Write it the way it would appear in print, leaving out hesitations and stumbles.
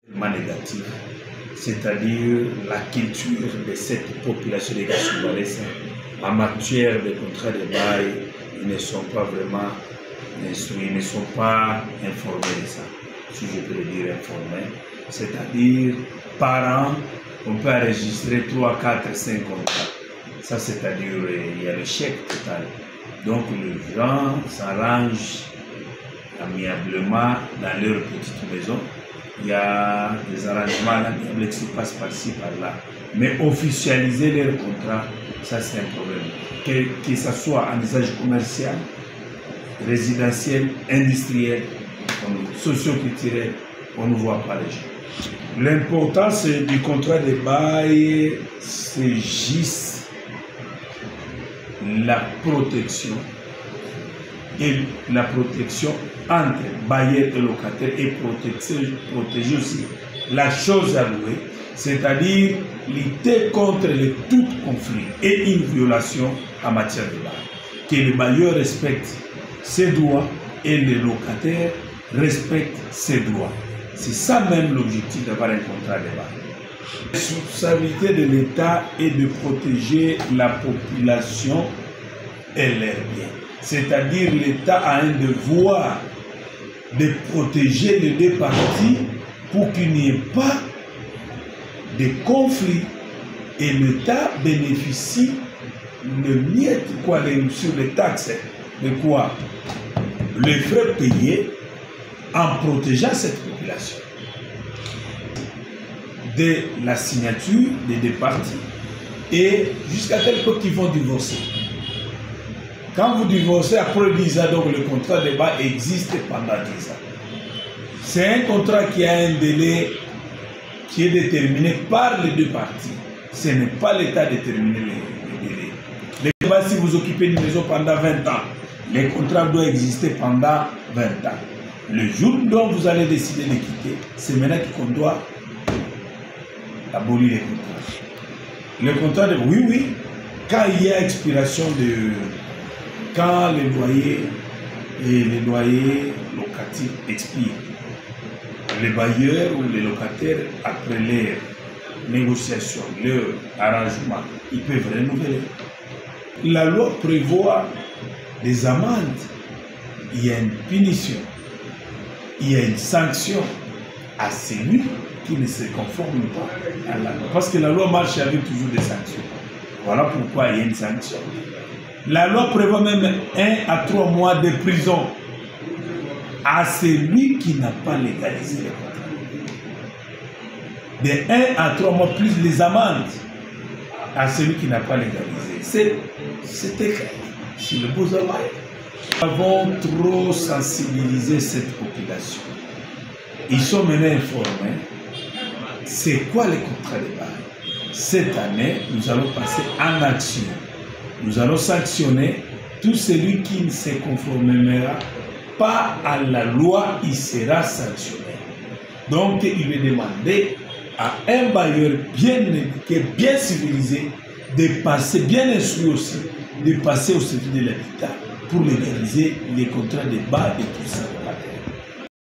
négatif, c'est-à-dire la culture de cette population des Gassoubalais en matière de contrat de bail, ils ne sont pas vraiment instruits, ils ne sont pas informés de ça, si je peux le dire informés. C'est-à-dire, par an, on peut enregistrer 3, 4, 5 contrats. Ça, c'est-à-dire, il y a le chèque total. Donc, les gens s'arrangent amiablement dans leur petite maison. Il y a des arrangements amiables qui se passent par-ci, par-là. Mais officialiser leur contrat, ça, c'est un problème. Que ce soit en usage commercial, résidentiel, industriel, socio-culturel, on ne voit pas les gens. L'importance du contrat de bail, c'est juste la protection et la protection entre bailleurs et locataires et protéger aussi la chose à louer, c'est-à-dire lutter contre tout conflit et une violation en matière de bail. Que le bailleur respecte ses droits et le locataire respecte ses droits. C'est ça même l'objectif d'avoir un contrat de bail. La responsabilité de l'État est de protéger la population et leurs biens. C'est-à-dire l'État a un devoir de protéger les deux parties pour qu'il n'y ait pas de conflit et l'État bénéficie le miette sur les taxes, de quoi les frais payés en protégeant cette population. De la signature des deux parties et jusqu'à tel point qu'ils vont divorcer. Quand vous divorcez après 10 ans, donc le contrat de bail existe pendant 10 ans. C'est un contrat qui a un délai qui est déterminé par les deux parties. Ce n'est pas l'État déterminer les délais. Le débat, si vous occupez une maison pendant 20 ans, le contrat doit exister pendant 20 ans. Le jour dont vous allez décider de quitter, c'est maintenant qu'on doit abolir les contrats. Le contrat de... Oui, quand il y a expiration de... Quand les loyers locatifs expirent, les bailleurs ou les locataires, après leur négociation, leur arrangement, ils peuvent renouveler. La loi prévoit des amendes, il y a une punition, il y a une sanction à celui qui ne se conforme pas à la loi. Parce que la loi marche avec toujours des sanctions. Voilà pourquoi il y a une sanction. La loi prévoit même 1 à 3 mois de prison à celui qui n'a pas légalisé le contrat. De 1 à 3 mois plus les amendes à celui qui n'a pas légalisé. C'est écrit sur le beau travail. Nous avons trop sensibilisé cette population. Ils sont maintenant informés. C'est quoi les contrats de bail? Cette année, nous allons passer en action. Nous allons sanctionner tout celui qui ne se conformera pas à la loi, il sera sanctionné. Donc, il est demandé à un bailleur bien éduqué, bien civilisé, de passer, bien instruit aussi, de passer au service de l'habitat pour légaliser les contrats de bail et tout ça.